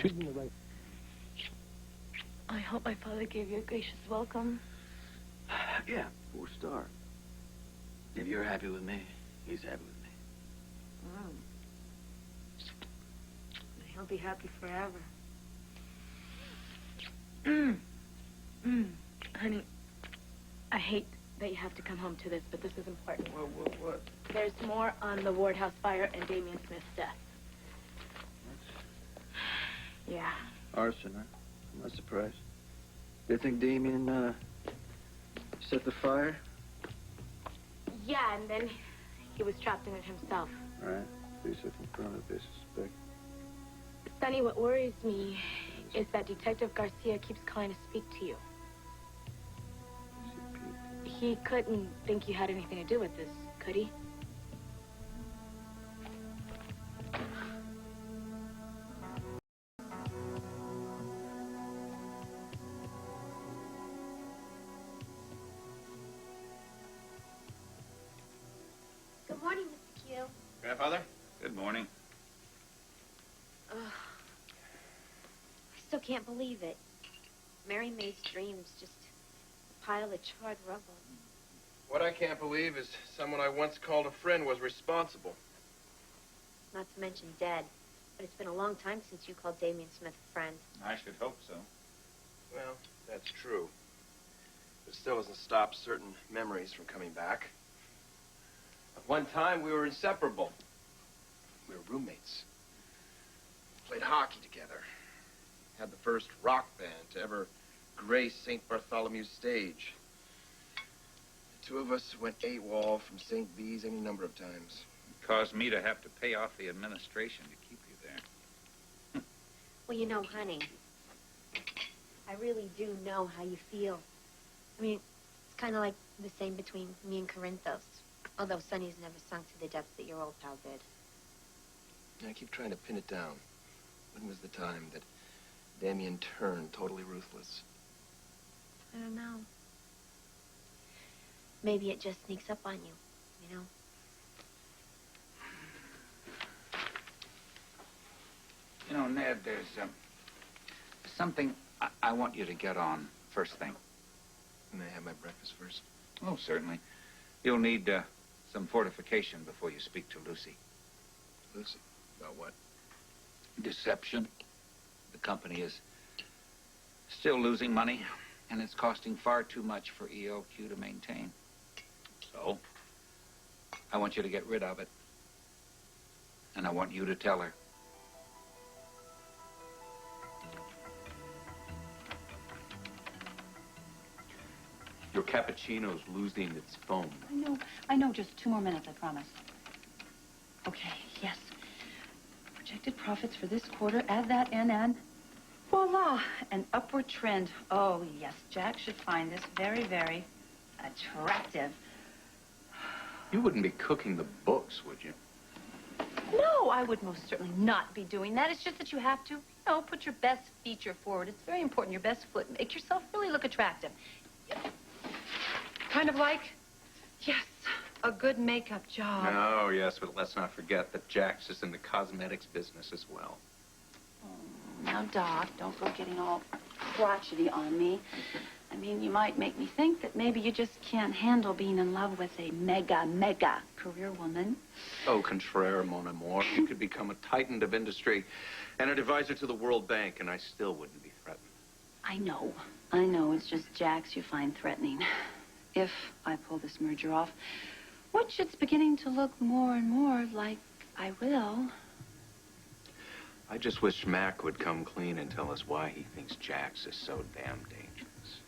Treat me right. I hope my father gave you a gracious welcome. Yeah, 4-star. If you're happy with me, he's happy with me. He'll be happy forever. Honey, I hate that you have to come home to this, but this is important. What? There's more on the Ward House fire and Damien Smith's death. Yeah. Arson, huh? I'm not surprised. They think Damien, set the fire? Yeah, and then he was trapped in it himself. All right. Police have confirmed that they suspect. Sonny, what worries me is that Detective Garcia keeps calling to speak to you. He couldn't think you had anything to do with this, could he? Good morning, Mr. Q. Grandfather? Good morning. I still can't believe it. Mary May's dream's just a pile of charred rubble. What I can't believe is someone I once called a friend was responsible. Not to mention dead. But it's been a long time since you called Damien Smith a friend. I should hope so. Well, that's true. But it still doesn't stop certain memories from coming back. At one time, we were inseparable. We were roommates. Played hockey together. Had the first rock band to ever grace St. Bartholomew's stage. The two of us went AWOL from St. V's any number of times. It caused me to have to pay off the administration to keep you there. Well, you know, honey, I really do know how you feel. I mean, it's kind of like the same between me and Corinthos. Although Sonny's never sunk to the depths that your old pal did. I keep trying to pin it down. When was the time that Damien turned totally ruthless? I don't know. Maybe it just sneaks up on you, you know? You know, Ned, there's something I want you to get on first thing. May I have my breakfast first? Oh, certainly. You'll need some fortification before you speak to Lucy. Lucy? About what? Deception. The company is still losing money, and it's costing far too much for EOQ to maintain. So, I want you to get rid of it. And I want you to tell her. Your cappuccino's losing its foam. I know. Just 2 more minutes, I promise. Okay, yes. Projected profits for this quarter, add that in, and voila, an upward trend. Oh, yes, Jack should find this very, very attractive. You wouldn't be cooking the books, would you? No, I would most certainly not be doing that. It's just that you have to, put your best feature forward. It's very important, your best foot. Make yourself really look attractive. Kind of like, yes, a good makeup job. Oh, yes, but let's not forget that Jack's is in the cosmetics business as well. Now, Doc, don't go getting all crotchety on me. I mean, you might make me think that maybe you just can't handle being in love with a mega career woman. Oh, contraire, mon amour. You could become a titan of industry and an advisor to the World Bank, and I still wouldn't be threatened. I know. It's just Jack's you find threatening. If I pull this merger off, which it's beginning to look more and more like I will. I just wish Mac would come clean and tell us why he thinks Jack's is so damn dangerous.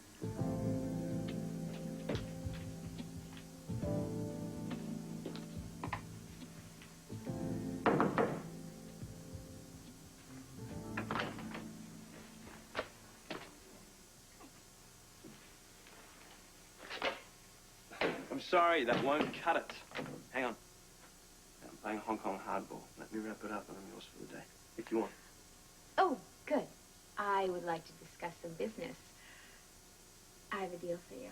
I'm sorry, that won't cut it. Hang on. I'm playing Hong Kong hardball. Let me wrap it up and I'm yours for the day, if you want. Oh, good. I would like to discuss some business. I have a deal for you.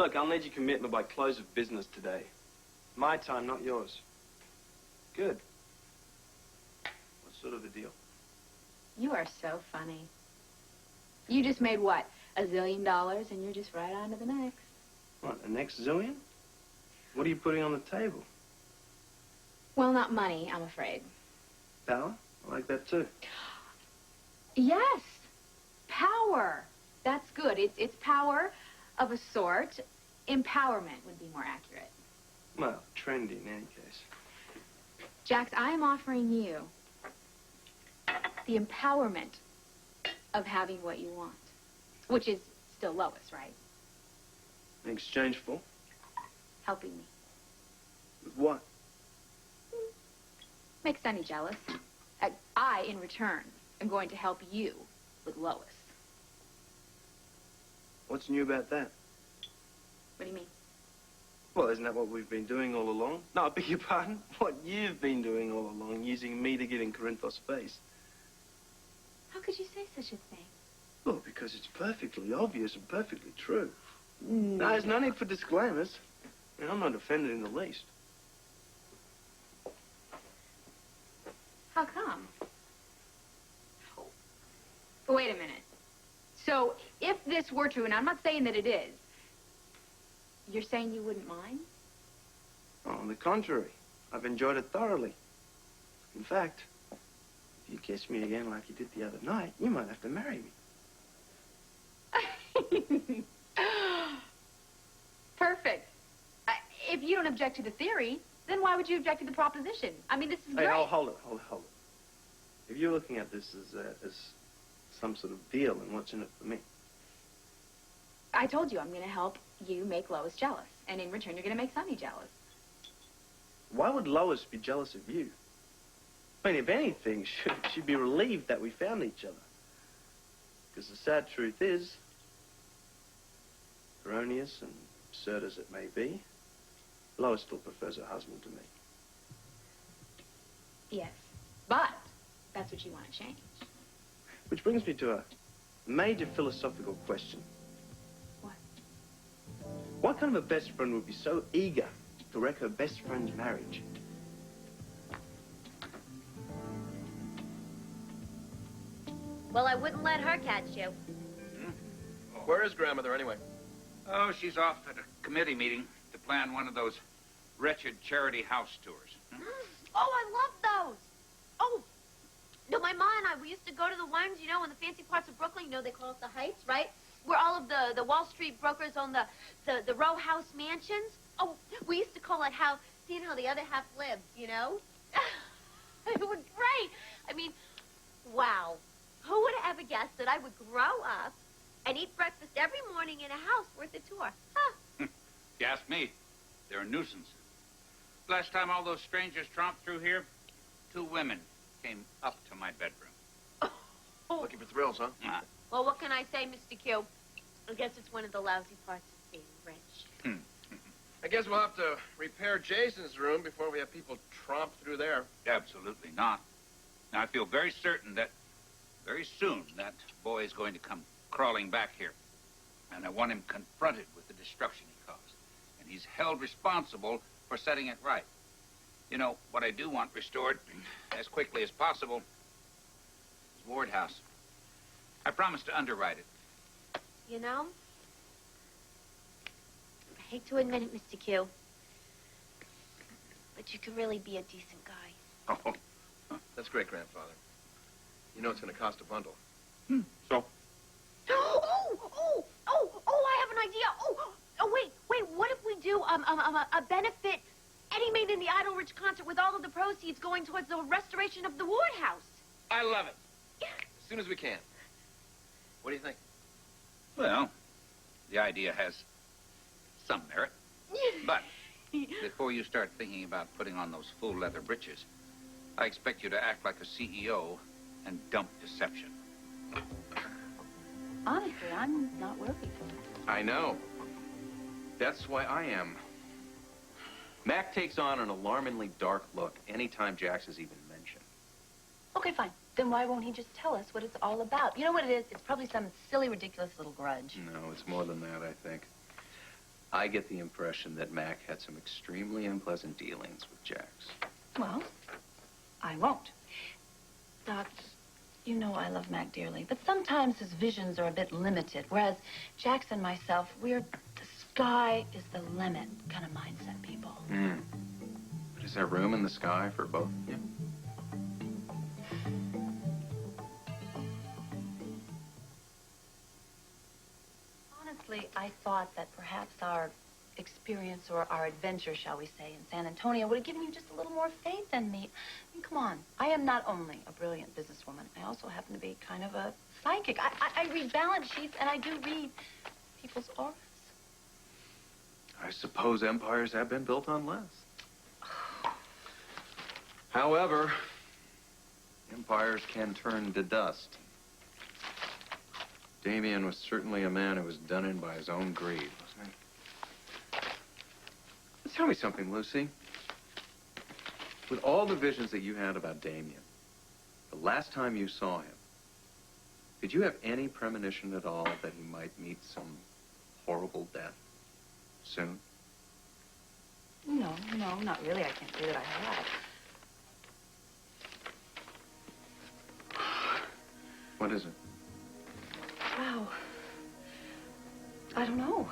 Look, I'll need your commitment by close of business today. My time, not yours. Good. What sort of a deal? You are so funny. You just made what? $1 zillion, and you're just right on to the next. What, the next zillion? What are you putting on the table? Well, not money, I'm afraid. Power? I like that too. Yes, power. That's good. It's power of a sort. Empowerment would be more accurate. Well, trendy in any case. Jax, I am offering you the empowerment of having what you want, which is still Lois, right? In exchange for? Helping me. With what? Make Sonny jealous. I, in return, am going to help you with Lois. What's new about that? What do you mean? Well, isn't that what we've been doing all along? No, I beg your pardon. What you've been doing all along, using me to get in Corinthos' face. How could you say such a thing? Well, because it's perfectly obvious and perfectly true. No, there's no need for disclaimers. I mean, I'm not offended in the least. How come? Wait a minute. So, if this were true, and I'm not saying that it is, you're saying you wouldn't mind? Oh, on the contrary, I've enjoyed it thoroughly. In fact, if you kiss me again like you did the other night, you might have to marry me. Perfect. If you don't object to the theory, then why would you object to the proposition? I mean, this is Hey, great. hold it. If you're looking at this as some sort of deal, and what's in it for me? I told you I'm going to help you make Lois jealous. And in return, you're going to make Sonny jealous. Why would Lois be jealous of you? I mean, if anything, she'd be relieved that we found each other. Because the sad truth is, erroneous and absurd as it may be, Lois still prefers her husband to me. Yes. But that's what you want to change. Which brings me to a major philosophical question. What? What kind of a best friend would be so eager to wreck her best friend's marriage? Well, I wouldn't let her catch you. Where is grandmother anyway? Oh, she's off at a committee meeting to plan one of those wretched charity house tours. Oh, I love those. Oh, no, my mom and I, we used to go to the ones, you know, in the fancy parts of Brooklyn. You know, they call it the Heights, right? Where all of the Wall Street brokers own the row house mansions. Oh, we used to call it how, seeing how the other half lived, you know? It was great. I mean, wow. Who would have ever guessed that I would grow up and eat breakfast every morning in a house worth a tour? Huh. If you ask me, they're a nuisance. Last time all those strangers tromped through here, 2 women came up to my bedroom. Looking for thrills, huh? Well, what can I say, Mr. Q? I guess it's one of the lousy parts of being rich. I guess we'll have to repair Jason's room before we have people tromp through there. Absolutely not. Now, I feel very certain that very soon that boy is going to come crawling back here. And I want him confronted with the destruction he caused. And he's held responsible for setting it right. You know, what I do want restored as quickly as possible is Ward House. I promised to underwrite it. You know, I hate to admit it, Mr. Q, but you could really be a decent guy. Oh, That's great, grandfather. You know it's going to cost a bundle. so? I have an idea. Wait, what if we do a benefit Eddie made in the Idle Rich concert with all of the proceeds going towards the restoration of the Ward House? I love it. Yeah. As soon as we can. What do you think? Well, the idea has some merit. But before you start thinking about putting on those full leather breeches, I expect you to act like a CEO and dump deception. Honestly, I'm not worried. I know. That's why I am. Mac takes on an alarmingly dark look anytime Jax is even mentioned. Okay, fine. Then why won't he just tell us what it's all about? You know what it is? It's probably some silly, ridiculous little grudge. No, it's more than that, I think. I get the impression that Mac had some extremely unpleasant dealings with Jax. Well, I won't. Doc, you know I love Mac dearly, but sometimes his visions are a bit limited, whereas Jax and myself, we're the sky is the limit kind of mindset people. But is there room in the sky for both of you? Honestly, I thought that perhaps our experience or our adventure, shall we say, in San Antonio would have given you just a little more faith in me. I mean, come on. I am not only a brilliant businesswoman, I also happen to be kind of a psychic. I read balance sheets, and I do read people's auras. I suppose empires have been built on less. However, empires can turn to dust. Damien was certainly a man who was done in by his own greed, wasn't he? Tell me something, Lucy. With all the visions that you had about Damien, the last time you saw him, did you have any premonition at all that he might meet some horrible death soon? No, not really. I can't say that I have. What is it? Wow. I don't know.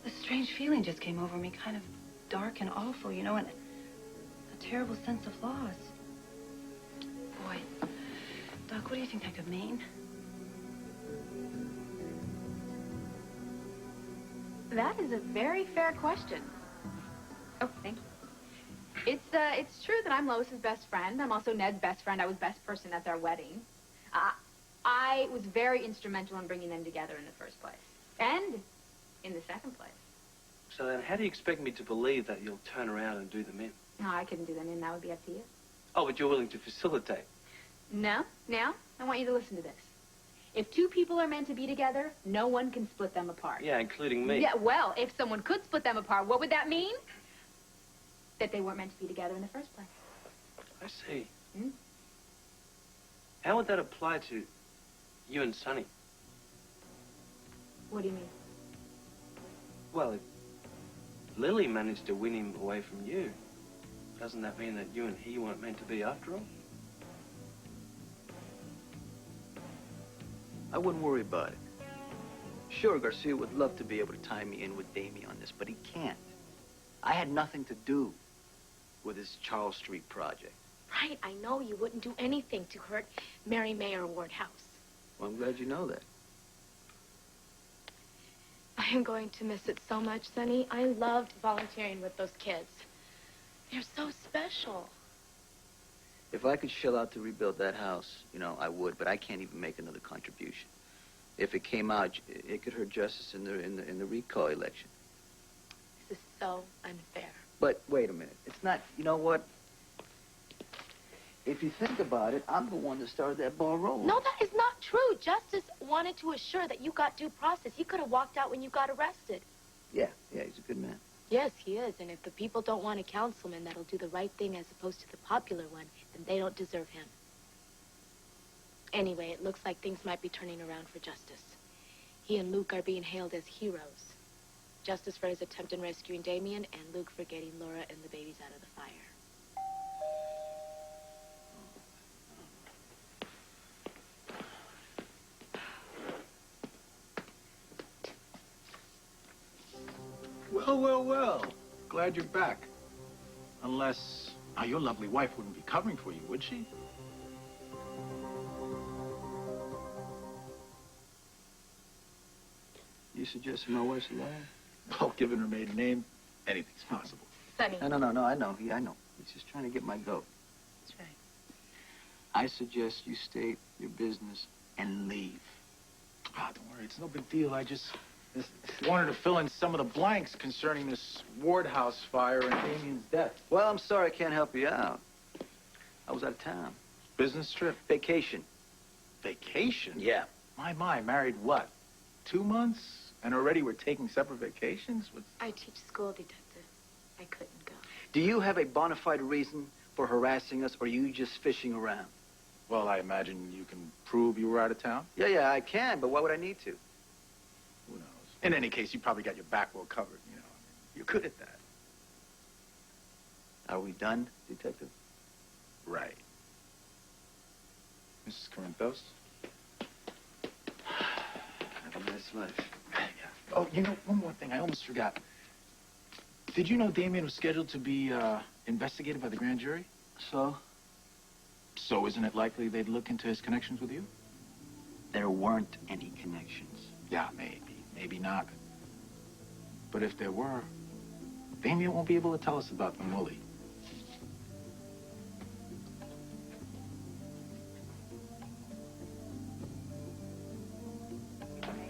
A strange feeling just came over me, kind of dark and awful, you know, and a terrible sense of loss. Boy, Doc, what do you think that could mean? That is a very fair question. Oh, thank you. It's true that I'm Lois's best friend. I'm also Ned's best friend. I was best person at their wedding. I was very instrumental in bringing them together in the first place. And in the second place. So then how do you expect me to believe that you'll turn around and do them in? No, I couldn't do them in. That would be up to you. Oh, but you're willing to facilitate. No. Now, I want you to listen to this. If two people are meant to be together, no one can split them apart. Yeah, including me. Yeah, well, if someone could split them apart, what would that mean? That they weren't meant to be together in the first place. I see. Hmm? How would that apply to you and Sonny? What do you mean? Well, if Lily managed to win him away from you, doesn't that mean that you and he weren't meant to be after all? I wouldn't worry about it. Sure, Garcia would love to be able to tie me in with Damien on this, but he can't. I had nothing to do with this Charles Street project. Right, I know you wouldn't do anything to hurt Mary Mayer Wardhouse. Well, I'm glad you know that. I am going to miss it so much, Sonny. I loved volunteering with those kids. They're so special. If I could shell out to rebuild that house, you know, I would, but I can't even make another contribution. If it came out, it could hurt justice in the recall election. This is so unfair. But wait a minute. It's not, you know what? If you think about it, I'm the one that started that ball rolling. No, that is not true. Justice wanted to assure that you got due process. He could have walked out when you got arrested. Yeah, he's a good man. Yes, he is. And if the people don't want a councilman that'll do the right thing as opposed to the popular one, then they don't deserve him. Anyway, it looks like things might be turning around for Justice. He and Luke are being hailed as heroes. Justice for his attempt in rescuing Damien, and Luke for getting Laura and the babies out of the fire. Well. Glad you're back. Unless, now your lovely wife wouldn't be covering for you, would she? You suggesting my wife's alive? Well, given her maiden name, anything's possible. Sonny. No, I know. He's just trying to get my goat. That's right. I suggest you state your business and leave. Ah, don't worry, it's no big deal. I just wanted to fill in some of the blanks concerning this Wardhouse fire and Damien's death. Well, I'm sorry I can't help you out. I was out of town. Business trip? Vacation. Vacation? Yeah. My, married what? 2 months? And already we're taking separate vacations? I teach school, Detective. I couldn't go. Do you have a bona fide reason for harassing us, or are you just fishing around? Well, I imagine you can prove you were out of town? Yeah, I can, but why would I need to? Who knows? In any case, you probably got your back well covered, you know. You're good at that. Are we done, Detective? Right. Mrs. Corinthos? Have a nice life. Oh, you know, one more thing. I almost forgot. Did you know Damien was scheduled to be investigated by the grand jury? So? So isn't it likely they'd look into his connections with you? There weren't any connections. Yeah, maybe. Maybe not. But if there were, Damien won't be able to tell us about them, will he?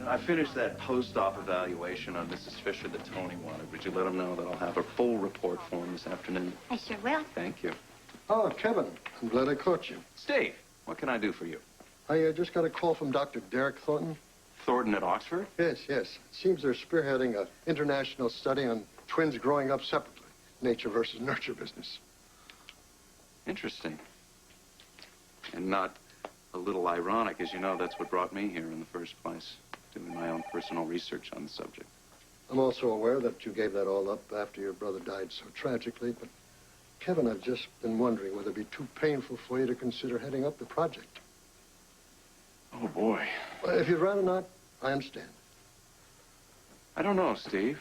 I finished that post-op evaluation on Mrs. Fisher that Tony wanted. Would you let him know that I'll have a full report for him this afternoon? I sure will. Thank you. Oh, Kevin, I'm glad I caught you. Steve, what can I do for you? I just got a call from Dr. Derek Thornton. Thornton at Oxford? Yes. It seems they're spearheading an international study on twins growing up separately. Nature versus nurture business. Interesting. And not a little ironic, as you know, that's what brought me here in the first place, doing my own personal research on the subject. I'm also aware that you gave that all up after your brother died so tragically, but Kevin, I've just been wondering whether it'd be too painful for you to consider heading up the project. Oh, boy. Well, if you'd rather not, I understand. I don't know, Steve.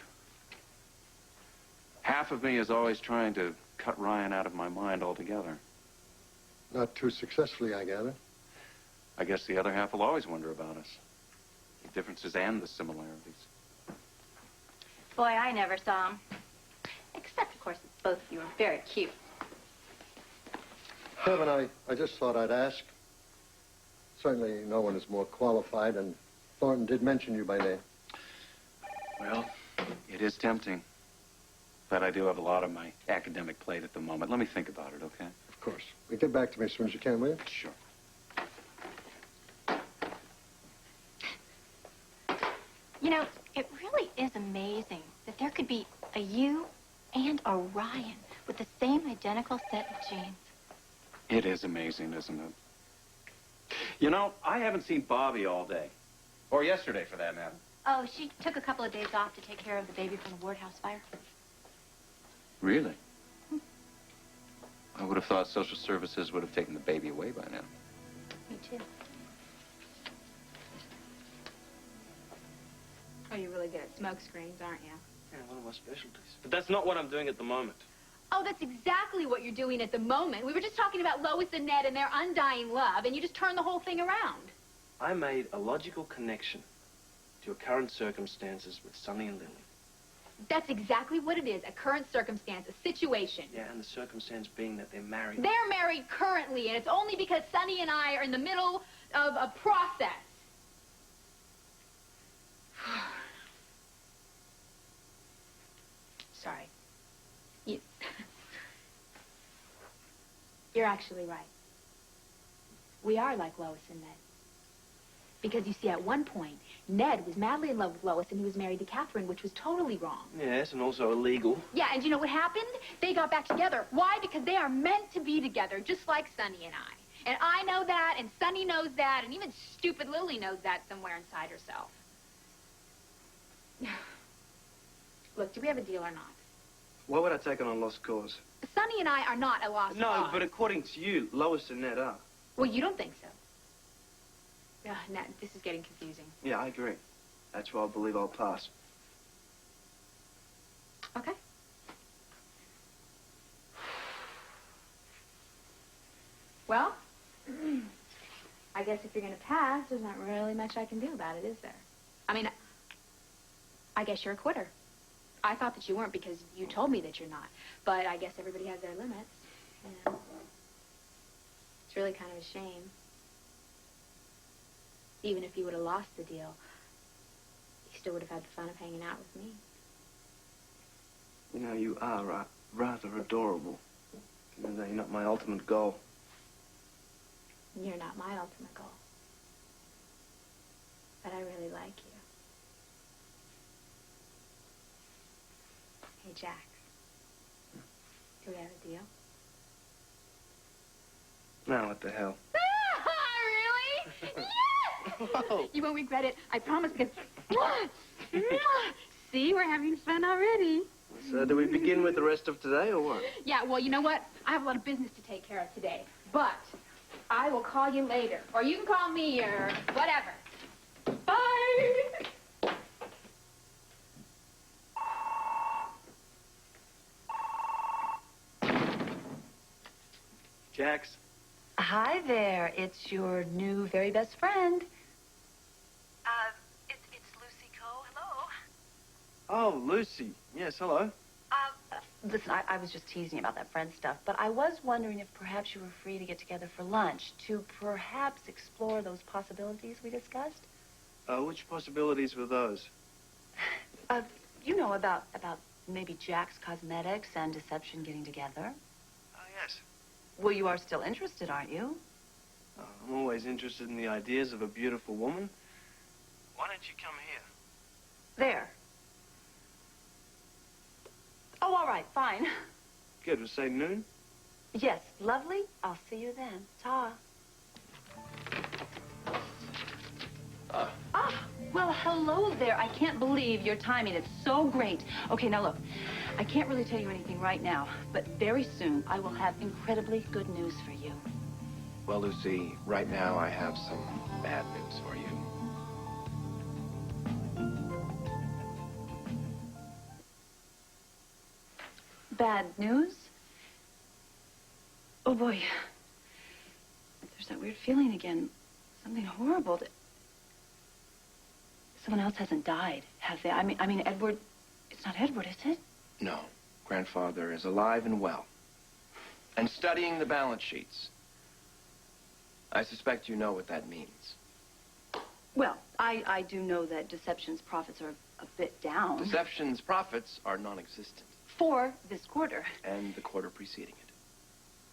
Half of me is always trying to cut Ryan out of my mind altogether. Not too successfully, I gather. I guess the other half will always wonder about us. The differences and the similarities. Boy, I never saw him. Except, of course, that both of you are very cute. Kevin, I just thought I'd ask. Certainly no one is more qualified, and Thornton did mention you by name. Well, it is tempting. But I do have a lot on my academic plate at the moment. Let me think about it, okay? Of course. Well, get back to me as soon as you can, will you? Sure. You know, it really is amazing that there could be a you and a Ryan with the same identical set of genes. It is amazing, isn't it? You know, I haven't seen Bobby all day. Or yesterday, for that matter. Oh, she took a couple of days off to take care of the baby from the Ward House fire. Really? I would have thought social services would have taken the baby away by now. Me too. Oh, you're really good at smoke screens, aren't you? Yeah, one of my specialties. But that's not what I'm doing at the moment. Oh, that's exactly what you're doing at the moment. We were just talking about Lois and Ned and their undying love, and you just turned the whole thing around. I made a logical connection to your current circumstances with Sonny and Lily. That's exactly what it is, a current circumstance, a situation. Yeah, and the circumstance being that they're married. They're married currently, and it's only because Sonny and I are in the middle of a process. Sorry. You're actually right. We are like Lois and Ned. Because, you see, at one point, Ned was madly in love with Lois and he was married to Catherine, which was totally wrong. Yes, and also illegal. Yeah, and you know what happened? They got back together. Why? Because they are meant to be together, just like Sonny and I. And I know that, and Sonny knows that, and even stupid Lily knows that somewhere inside herself. Look, do we have a deal or not? Why would I take on a lost cause? Sonny and I are not a lost No, cause. but according to you, Lois and Ned are. Well, you don't think so. Ned, this is getting confusing. Yeah, I agree. That's why I believe I'll pass. Okay. Well, I guess if you're going to pass, there's not really much I can do about it, is there? I mean, I guess you're a quitter. I thought that you weren't because you told me that you're not. But I guess everybody has their limits, you know. It's really kind of a shame. Even if you would have lost the deal, you still would have had the fun of hanging out with me. You know, you are rather adorable. Even though you're not my ultimate goal. You're not my ultimate goal. But I really like you. Hey, Jack. Do we have a deal? No, what the hell? Really? Yeah! Whoa. You won't regret it. I promise, because... See, we're having fun already. So do we begin with the rest of today or what? Yeah, well, you know what? I have a lot of business to take care of today. But I will call you later. Or you can call me or whatever. Bye! Jax. Hi there. It's your new very best friend. It's Lucy Coe. Hello. Oh, Lucy. Yes, hello. Listen, I was just teasing about that friend stuff, but I was wondering if perhaps you were free to get together for lunch to perhaps explore those possibilities we discussed. Which possibilities were those? You know, about maybe Jack's Cosmetics and Deception getting together. Oh, yes. Well, you are still interested, aren't you? I'm always interested in the ideas of a beautiful woman. Why don't you come here? There. Oh, all right, fine. Good, we'll say noon. Yes, lovely. I'll see you then. Ta. Well, hello there. I can't believe your timing. It's so great. Okay, now look, I can't really tell you anything right now, but very soon I will have incredibly good news for you. Well, Lucy, right now I have some bad news for you. Bad news? Oh, boy. There's that weird feeling again. Something horrible. Someone else hasn't died, have they? I mean, Edward... It's not Edward, is it? No. Grandfather is alive and well. And studying the balance sheets. I suspect you know what that means. Well, I do know that Deception's profits are a bit down. Deception's profits are non-existent. For this quarter. And the quarter preceding it.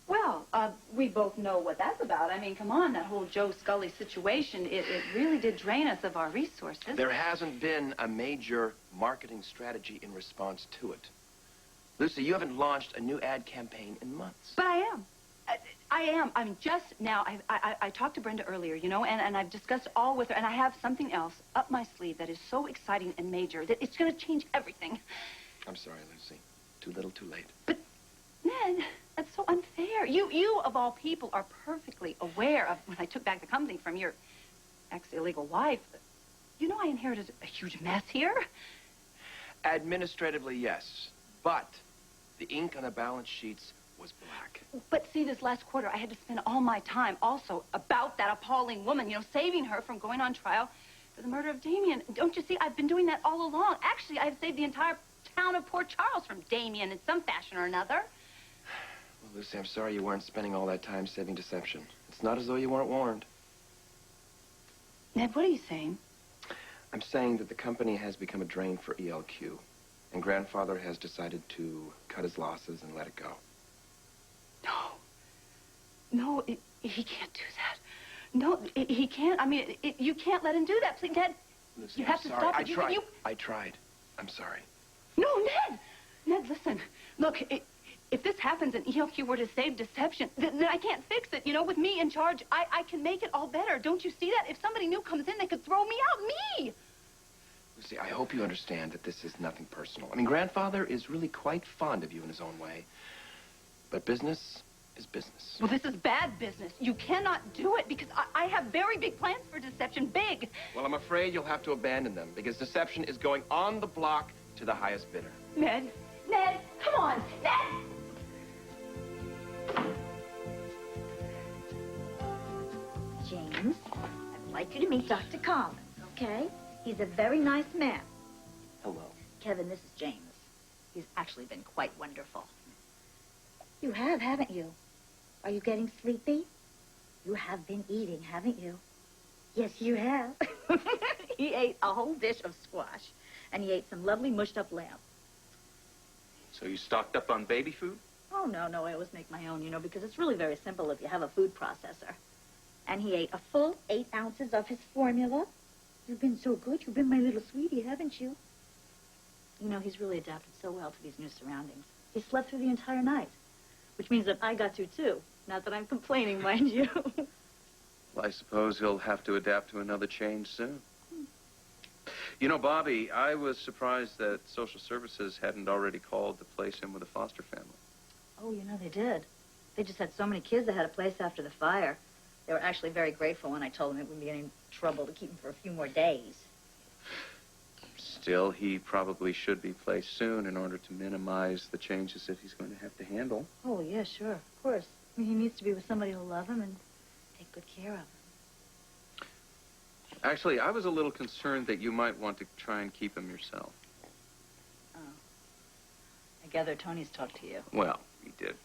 Well, we both know what that's about. I mean, come on, that whole Joe Scully situation, it really did drain us of our resources. There hasn't been a major marketing strategy in response to it. Lucy, you haven't launched a new ad campaign in months. But I am. I am. I mean, just now, I talked to Brenda earlier, you know, and I've discussed all with her, and I have something else up my sleeve that is so exciting and major that it's going to change everything. I'm sorry, Lucy. Too little, too late. But, Ned, that's so unfair. You, of all people, are perfectly aware of when I took back the company from your ex-illegal wife. You know I inherited a huge mess here. Administratively, yes. But the ink on the balance sheets was black. But see, this last quarter, I had to spend all my time also about that appalling woman, you know, saving her from going on trial for the murder of Damien. Don't you see? I've been doing that all along. Actually, I've saved the entire town of Port Charles from Damien in some fashion or another. Well, Lucy, I'm sorry you weren't spending all that time saving Deception. It's not as though you weren't warned. Ned, what are you saying? I'm saying that the company has become a drain for ELQ, and Grandfather has decided to cut his losses and let it go. No, he can't do that. No, he can't. I mean, you can't let him do that. Please, Ned, Lucy, you have to stop it. I tried. I'm sorry. No, Ned! Ned, listen. Look, if this happens and ELQ were to save Deception, then I can't fix it. You know, with me in charge, I can make it all better. Don't you see that? If somebody new comes in, they could throw me out. Me! Lucy, I hope you understand that this is nothing personal. I mean, Grandfather is really quite fond of you in his own way. But business is business. Well, this is bad business. You cannot do it because I have very big plans for Deception. Big. Well, I'm afraid you'll have to abandon them because Deception is going on the block to the highest bidder. Ned, come on, Ned! James, I'd like you to meet Dr. Collins, okay? He's a very nice man. Hello. Kevin, this is James. He's actually been quite wonderful. You have, haven't you? Are you getting sleepy? You have been eating, haven't you? Yes, you have. He ate a whole dish of squash, and he ate some lovely mushed up lamb. So you stocked up on baby food? Oh, no, I always make my own, you know, because it's really very simple if you have a food processor. And he ate a full 8 ounces of his formula. You've been so good. You've been my little sweetie, haven't you? You know, he's really adapted so well to these new surroundings. He slept through the entire night, which means that I got to, too. Not that I'm complaining, mind you. Well, I suppose he'll have to adapt to another change soon. You know, Bobby, I was surprised that social services hadn't already called to place him with a foster family. Oh, you know, they did. They just had so many kids they had a place after the fire. They were actually very grateful when I told them it wouldn't be any trouble to keep him for a few more days. Still, he probably should be placed soon in order to minimize the changes that he's going to have to handle. Oh, yeah, sure, of course. I mean, he needs to be with somebody who'll love him and take good care of him. Actually, I was a little concerned that you might want to try and keep him yourself. Oh. I gather Tony's talked to you. Well, he did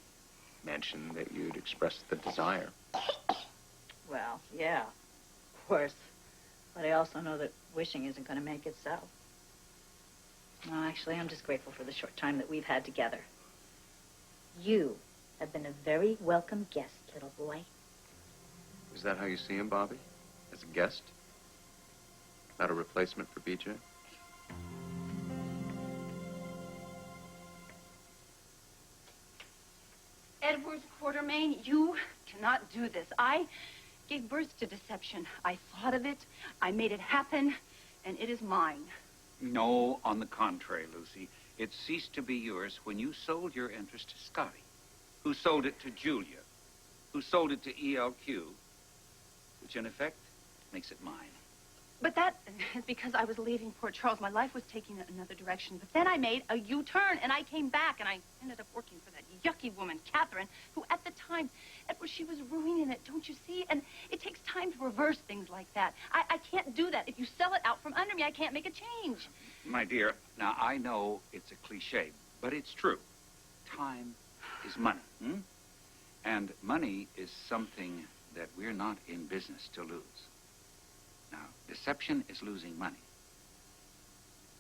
mention that you'd expressed the desire. Well, yeah, of course. But I also know that wishing isn't going to make it so. No, actually, I'm just grateful for the short time that we've had together. You have been a very welcome guest, little boy. Is that how you see him, Bobby? As a guest? Not a replacement for BJ? Edwards Quartermain, you cannot do this. I gave birth to deception. I thought of it, I made it happen, and it is mine. No, on the contrary, Lucy. It ceased to be yours when you sold your interest to Scotty, who sold it to Julia, who sold it to ELQ, which in effect makes it mine. But that is because I was leaving Port Charles. My life was taking another direction. But then I made a U-turn, and I came back, and I ended up working for that yucky woman, Catherine, who at the time, Edward, she was ruining it, don't you see? And it takes time to reverse things like that. I can't do that. If you sell it out from under me, I can't make a change. My dear, now I know it's a cliche, but it's true. Time is money, And money is something that we're not in business to lose. Now, deception is losing money.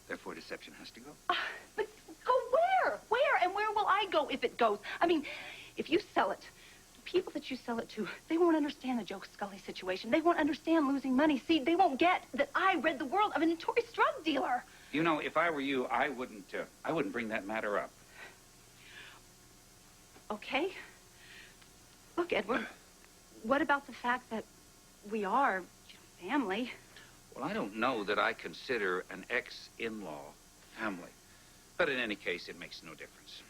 Therefore, deception has to go. But go where? Where? And where will I go if it goes? I mean, if you sell it, the people that you sell it to, they won't understand the Joe Scully situation. They won't understand losing money. See, they won't get that I rid the world of a notorious drug dealer. You know, if I were you, I wouldn't bring that matter up. Okay. Look, Edward, what about the fact that we are family? Well, I don't know that I consider an ex-in-law family. But in any case, it makes no difference.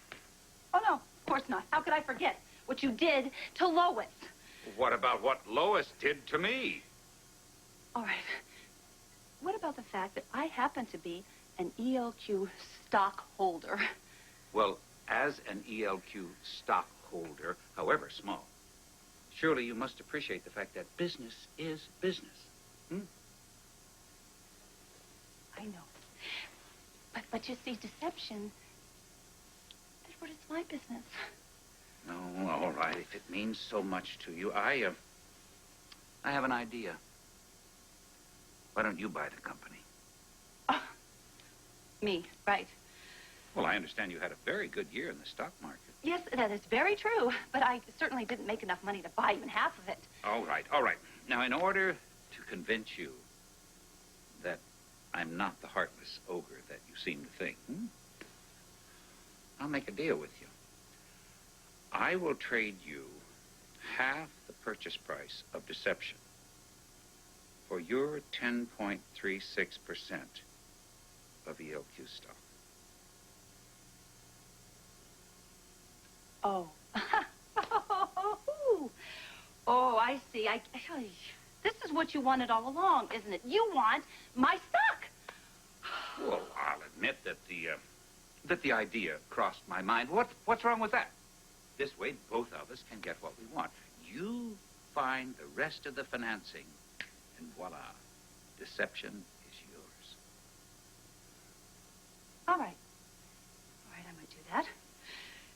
Oh, no, of course not. How could I forget what you did to Lois? What about what Lois did to me? All right. What about the fact that I happen to be an ELQ stockholder? Well, as an ELQ stockholder, however small, surely you must appreciate the fact that business is business. I know. But you see, deception, Edward, it's my business. No, all right. If it means so much to you, I have an idea. Why don't you buy the company? Oh, me, right. Well, I understand you had a very good year in the stock market. Yes, that is very true. But I certainly didn't make enough money to buy even half of it. All right, all right. Now, in order to convince you that I'm not the heartless ogre that you seem to think, I'll make a deal with you. I will trade you half the purchase price of deception for your 10.36% of ELQ stock. Oh. Oh, I see. This is what you wanted all along, isn't it? You want my stock. Well, I'll admit that the idea crossed my mind. What's wrong with that? This way, both of us can get what we want. You find the rest of the financing, and voila, deception is yours. All right. All right, I might do that.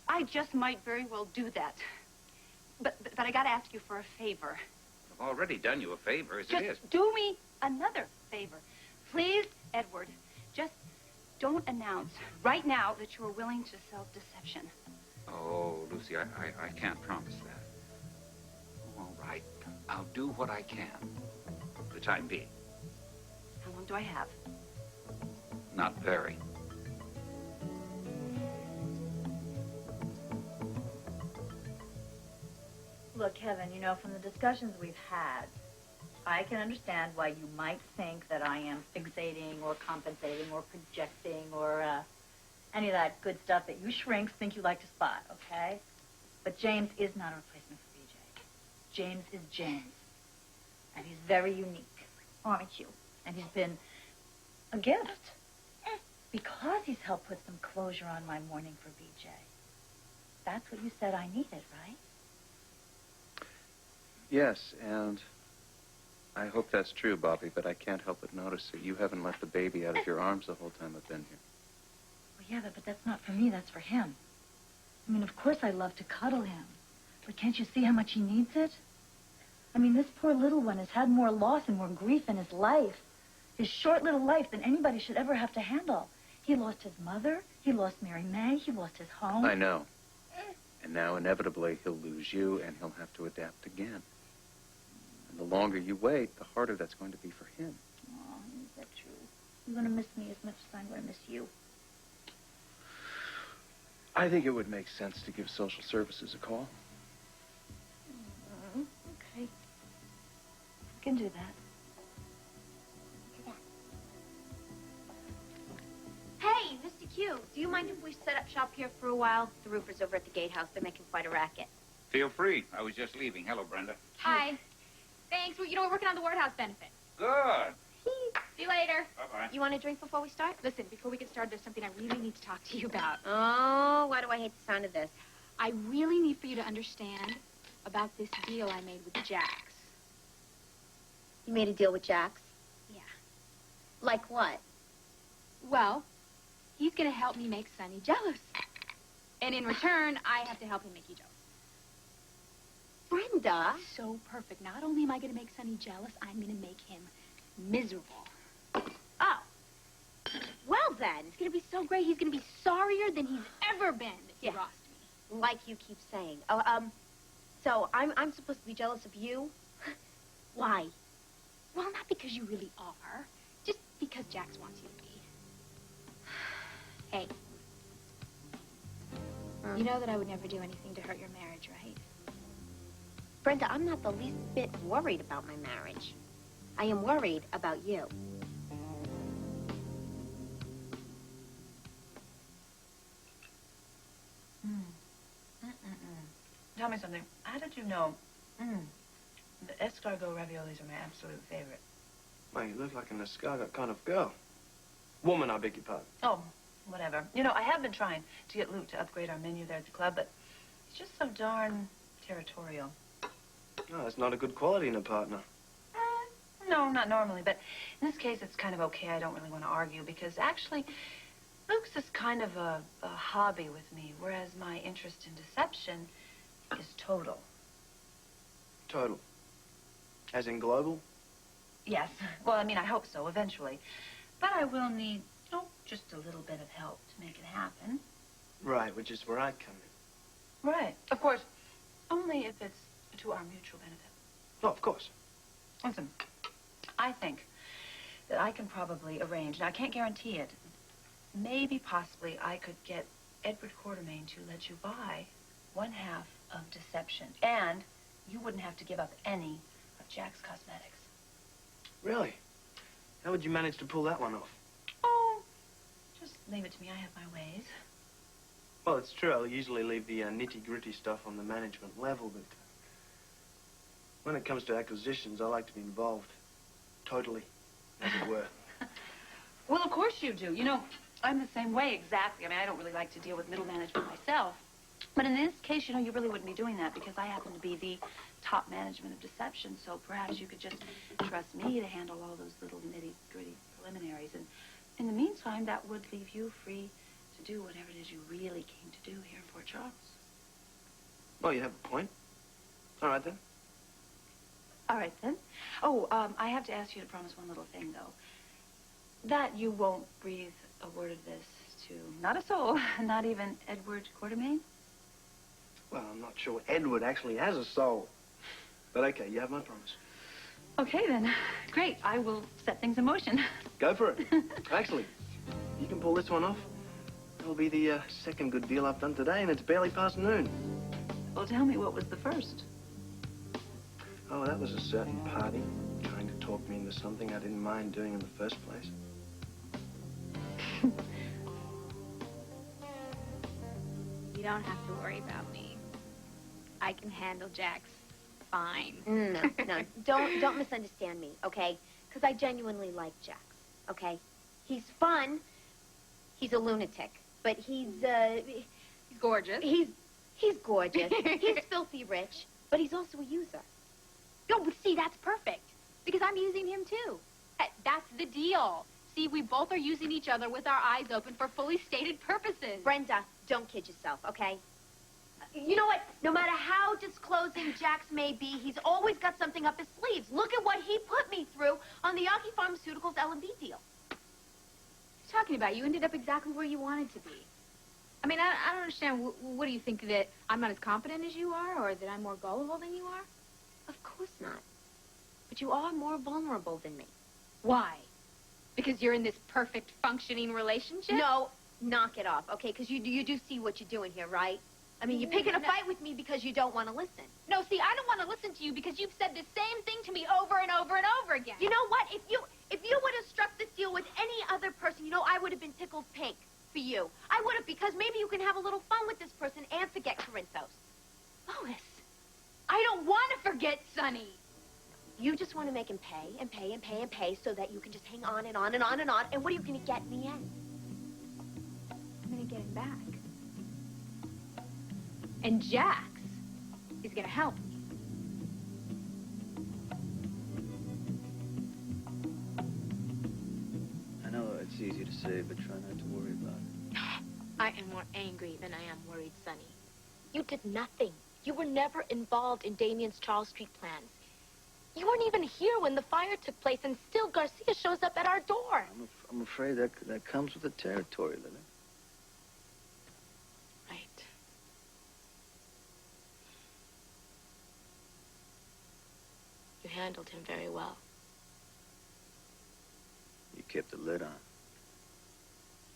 I just might very well do that. But I got to ask you for a favor. I've already done you a favor, as it is. Just do me another favor. Please, Edward, just don't announce right now that you're willing to sell deception. Oh, Lucy, I can't promise that. All right. I'll do what I can for the time being. How long do I have? Not very. Look, Kevin, you know, from the discussions we've had, I can understand why you might think that I am fixating or compensating or projecting or any of that good stuff that you shrinks think you like to spot, okay? But James is not a replacement for BJ. James is James. And he's very unique, aren't you? And he's been a gift. Because he's helped put some closure on my mourning for BJ. That's what you said I needed, right? Yes, and I hope that's true, Bobby, but I can't help but notice that you haven't let the baby out of your arms the whole time I've been here. Well, yeah, but that's not for me, that's for him. I mean, of course I love to cuddle him. But can't you see how much he needs it? I mean, this poor little one has had more loss and more grief in his life. His short little life than anybody should ever have to handle. He lost his mother, he lost Mary May, he lost his home. I know. And now, inevitably, he'll lose you, and he'll have to adapt again. And the longer you wait, the harder that's going to be for him. Oh, is that true? You're going to miss me as much as I'm going to miss you. I think it would make sense to give social services a call. Okay. We can do that. Hey, Mr. Q, do you mind if we set up shop here for a while? The roofers over at the gatehouse, they're making quite a racket. Feel free. I was just leaving. Hello, Brenda. Hi. Thanks. Well, we're working on the Ward House benefit. Good. See you later. Bye-bye. You want a drink before we start? Listen, before we get started, there's something I really need to talk to you about. Oh, why do I hate the sound of this? I really need for you to understand about this deal I made with Jax. You made a deal with Jax? Yeah. Like what? Well, he's going to help me make Sonny jealous. And in return, I have to help him make you jealous. Brenda? So perfect. Not only am I going to make Sonny jealous, I'm going to make him miserable. Oh. Well, then. It's going to be so great. He's going to be sorrier than he's ever been that he Yeah. lost me. Like you keep saying. Oh, so I'm supposed to be jealous of you? Why? Well, not because you really are. Just because Jax wants you to be. Hey. You know that I would never do anything to hurt your marriage, right? Brenda, I'm not the least bit worried about my marriage. I am worried about you. Tell me something. How did you know? The escargot raviolis are my absolute favorite. Man, you look like an escargot kind of girl. Woman, I beg your pardon. Oh, whatever. You know, I have been trying to get Luke to upgrade our menu there at the club, but he's just so darn territorial. No, that's not a good quality in a partner. No, not normally, but in this case, it's kind of okay. I don't really want to argue because actually, Luke's is kind of a hobby with me, whereas my interest in deception is total. Total. As in global? Yes. Well, I mean, I hope so, eventually. But I will need, just a little bit of help to make it happen. Right, which is where I come in. Right. Of course, only if it's to our mutual benefit. Oh, of course. Listen, I think that I can probably arrange, now I can't guarantee it, maybe possibly I could get Edward Quartermain to let you buy 1/2 of Deception, and you wouldn't have to give up any of Jack's cosmetics. Really? How would you manage to pull that one off? Oh, just leave it to me. I have my ways. Well, it's true. I'll usually leave the nitty-gritty stuff on the management level, but when it comes to acquisitions, I like to be involved. Totally, as it were. Well, of course you do. You know, I'm the same way exactly. I mean, I don't really like to deal with middle management myself. But in this case, you know, you really wouldn't be doing that because I happen to be the top management of Deception, so perhaps you could just trust me to handle all those little nitty-gritty preliminaries. And in the meantime, that would leave you free to do whatever it is you really came to do here in Port Charles. Well, you have a point. All right, then. All right, then. Oh, I have to ask you to promise one little thing, though. That you won't breathe a word of this to not a soul, not even Edward Quartermain. Well, I'm not sure Edward actually has a soul. But okay, you have my promise. Okay, then. Great. I will set things in motion. Go for it. Actually, if you can pull this one off, that'll be the second good deal I've done today, and it's barely past noon. Well, tell me, what was the first? Oh, that was a certain party trying talk me into something I didn't mind doing in the first place. You don't have to worry about me. I can handle Jax fine. No, no, don't misunderstand me, okay? Because I genuinely like Jax, okay? He's fun. He's a lunatic, but he's gorgeous. He's gorgeous. He's filthy rich, but he's also a user. No, but see, that's perfect. Because I'm using him, too. That's the deal. See, we both are using each other with our eyes open for fully stated purposes. Brenda, don't kid yourself, okay? You know what? No matter how disclosing Jax may be, he's always got something up his sleeves. Look at what he put me through on the Yaki Pharmaceuticals L&B deal. What are you talking about? You ended up exactly where you wanted to be. I mean, I don't understand. What do you think, that I'm not as competent as you are, or that I'm more gullible than you are? Of course not. But you are more vulnerable than me. Why? Because you're in this perfect functioning relationship? No, knock it off, okay? Because you do see what you're doing here, right? I mean, you're picking a fight with me because you don't want to listen. No, see, I don't want to listen to you because you've said the same thing to me over and over and over again. You know what? If you would have struck this deal with any other person, you know, I would have been tickled pink for you. I would have, because maybe you can have a little fun with this person and forget Corinthos. Lois, I don't want to forget Sonny. You just want to make him pay and pay and pay and pay so that you can just hang on and on and on and on. And what are you going to get in the end? I'm going to get him back. And Jax is going to help me. I know it's easy to say, but try not to worry about it. I am more angry than I am worried, Sonny. You did nothing. You were never involved in Damien's Charles Street plans. You weren't even here when the fire took place, and still Garcia shows up at our door. I'm afraid that comes with the territory, Lily. Right. You handled him very well. You kept the lid on.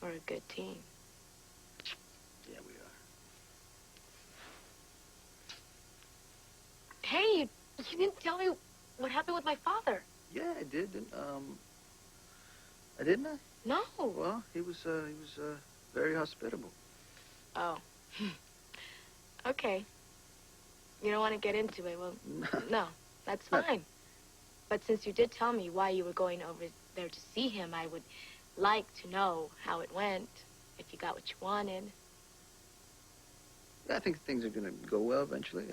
We're a good team. Yeah, we are. Hey, you didn't tell me what happened with my father. Yeah, I did. Didn't I? No. Well, he was very hospitable. Oh. Okay. You don't want to get into it. Well, no, that's fine. But since you did tell me why you were going over there to see him, I would like to know how it went, if you got what you wanted. I think things are going to go well eventually.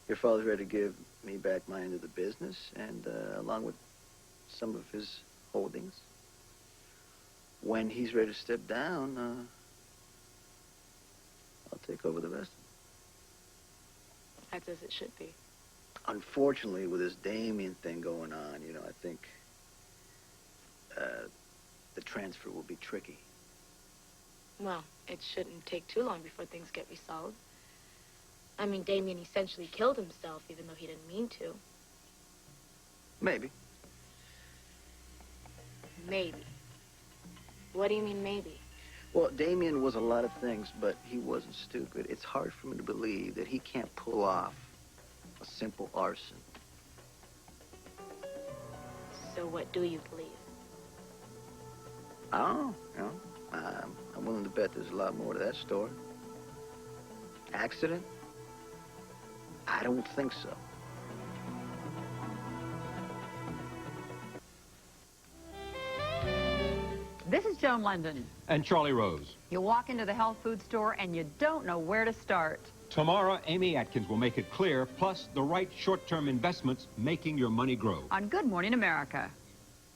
Your father's ready to give me back my end of the business, and along with some of his holdings. When he's ready to step down, I'll take over the rest. That's as it should be. Unfortunately, with this Damien thing going on, you know, I think the transfer will be tricky. Well, it shouldn't take too long before things get resolved. I mean, Damien essentially killed himself, even though he didn't mean to. Maybe. Maybe. What do you mean, maybe? Well, Damien was a lot of things, but he wasn't stupid. It's hard for me to believe that he can't pull off a simple arson. So what do you believe? I don't know, you know. I'm willing to bet there's a lot more to that story. Accident? I don't think so. This is Joan London. And Charlie Rose. You walk into the health food store and you don't know where to start. Tomorrow, Amy Atkins will make it clear, plus the right short-term investments making your money grow. On Good Morning America.